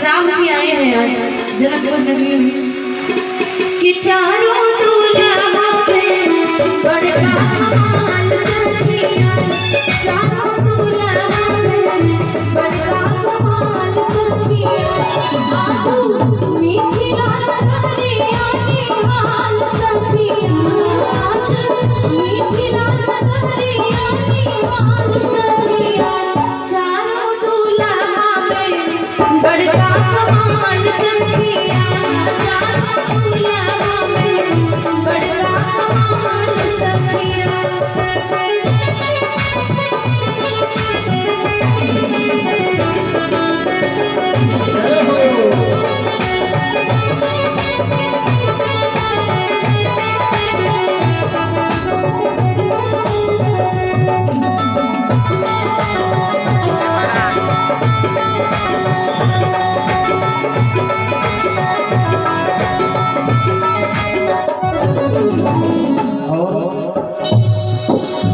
राम जी आए हैं आज जनकपुर नगरी में कि चारों दूल्हा पे बड़का कमाल सखिया, चारों दूल्हा पे बड़का कमाल सखिया, आजू मीठी रात करिया निहाल सखिया, आज मीठी रात करिया निहाल सखिया, चारों दूल्हा पे बड़का कमाल सखिया, चारों दूल्हा पे बड़का कमाल सखिया।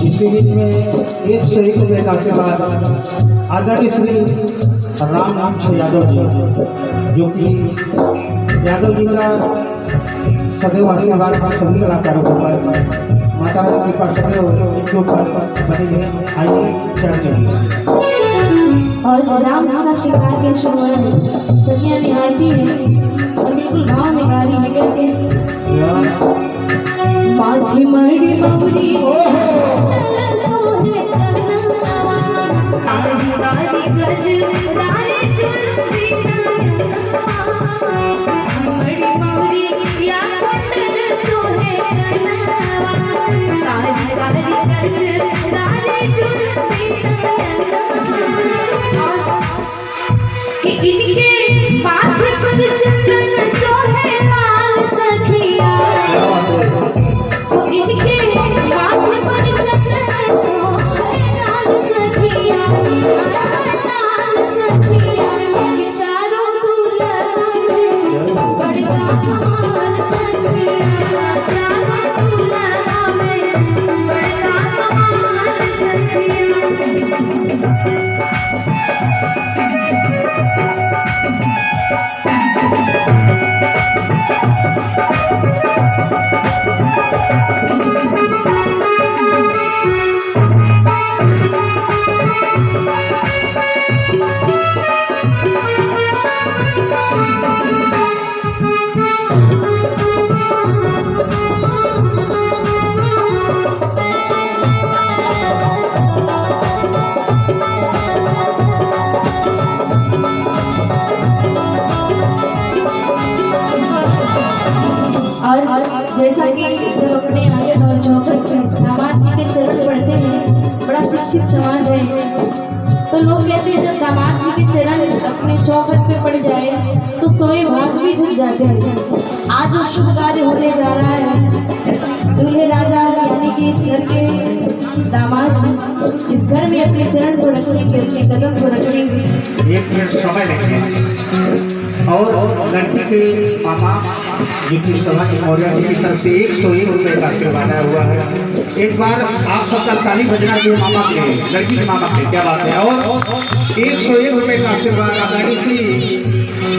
इसी बीच में 101 रुपये का आशीर्वाद आदरणीय श्री राम नाम छे यादव जी, जो कि यादव जी का सदैव आशीर्वाद सभी कलाकारों के ऊपर, माता रानी की कृपा सदैव इनके ऊपर बनी है। आइए चढ़ और राम जी का शिकार के शुरुआत सखियां निहारती है और बिल्कुल भाव में गा रही है। कैसे माथी मड़ी मौरी सोहे कन्नवा, आरी आरी गज रारे चुनरी मड़ी मौरी या कुंडल सोहे कन्नवा, आरी आरी गज रारे चुनरी कि इनके माथे पर चंदन सोहे लाल सखिया, इनके माथे पर चंदन सोहे लाल सखिया, लाल सखिया, कि चारों दूल्हा में बड़का कमाल सखिया, चारों दूल्हा में बड़का कमाल सखिया। और जैसा कि जब अपने आगे और चौखट में दामाद जी के चरण पढ़ते हैं, बड़ा शिक्षित समाज है, तो लोग कहते हैं जब दामाद जी के चरण अपने चौखट पे पड़ जाए तो सोए भाग भी झुक जाते हैं। आज वो शुभ कार्य होने जा रहा है। दूल्हे राजा यानी कि इस घर के दामाद जी इस घर में अपने चरण को रखेंगे, अपने कदम को रखेंगे। एक मिनट समय लेंगे और लड़की के मामा जिनकी सभा मौर्य जी की तरफ से 101 रुपये का आशीर्वाद आया हुआ है। एक बार आप सबका ताली बजना चाहिए मामा के, लड़की के मामा के, क्या बात है। और 101 रुपये का आशीर्वाद आदरणीय श्री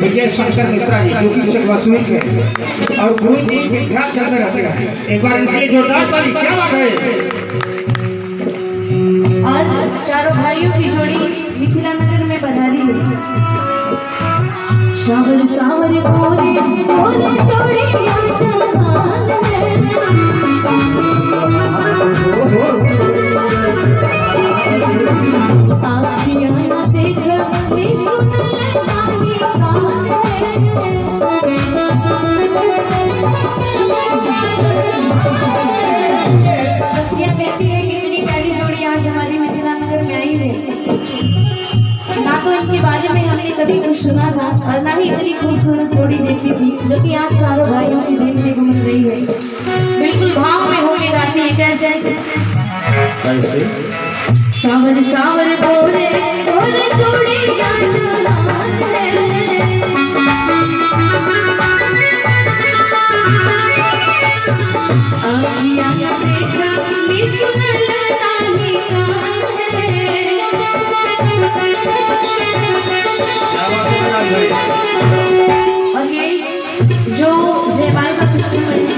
विजय शंकर मिश्रा जी, जो कि चकवासुई है, और गुरु जी विंध्याचल में रहते हैं। एक बार इनके लिए जोरदार ताली, क्या बात है। और चारों भाइयों की जोड़ी मिथिला नगर में पधारी हुई। सावर सावर गोरे गोरे जोड़ी आखियां न देख ली सुन नानी कान सखियां कहती है कितनी प्यारी जोड़ी आज हमारी मिथिला नगर में आई है। ना तो इनके बारे में हमने कभी कुछ सुना था और ना ही इतनी खूबसूरत जोड़ी देखी थी, जो कि आज चारों भाइयों की देखने को मिल रही है। बिल्कुल भाव में होके गाती है। कैसे सावर सावर गोरे गोरे जोड़ी है।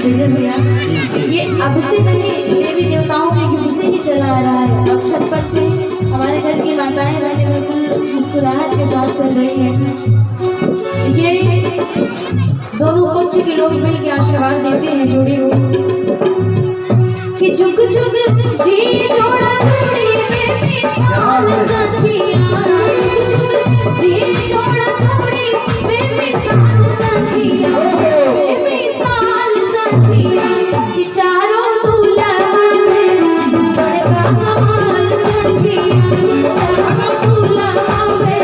विजय भैया, ये अब से नहीं देवी देवताओं के युग से ही चला आ रहा है। अब छप्पर से हमारे घर की माताएं बहनें बिल्कुल मुस्कुराहट के साथ चल रही है। ये दोनों पक्ष के लोग मिल के आशीर्वाद देते हैं जोड़ी को कि जुग जुग जी जोड़ा जोड़ी बेमिसाल सखिया, जुग जुग जी जोड़ा जोड़ी बेमिसाल सखिया, बेमिसाल सखिया कि चारों दुल्हा में बड़का कमाल सखिया, चारों दुल्हा में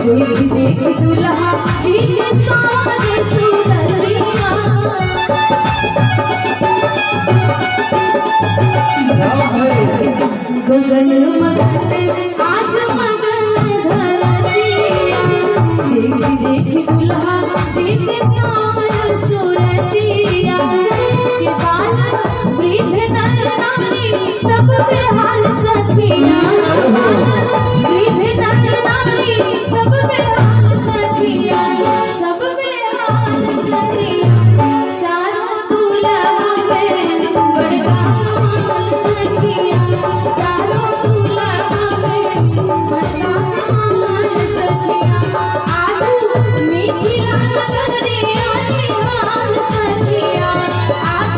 देख देख दुल्हा जी के सामने सुरतिया, गगन मगन आज मगन धरतिया, देख देख दुल्हा जी के सामने सुरतिया कि बालक वृद्ध नर नारी सब बेहाल सखिया, वृद्ध नर नारी सब बेहाल सखिया, सब बेहाल सखिया, चारों दुल्हा में बड़का कमाल सखिया, चारों दुल्हा में बड़का कमाल सखिया, आज मिथिला नगरी आई हाल सखिया, आज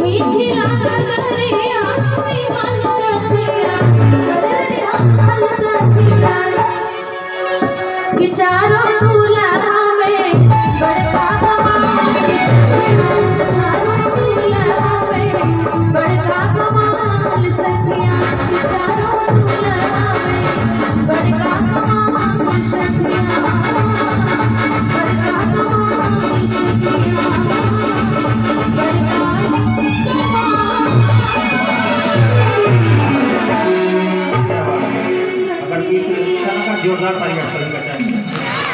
मिथिला नगरी आई हाल सखिया, हाल सखिया कि चारों दुल्हा में बड़का कमाल सखिया, चारों दुल्हा में बड़का कमाल सखिया, कि चारों दुल्हा में बड़का कमाल सखिया, बड़का कमाल सखिया, अगर गीत अच्छा लगा जोरदार तालियां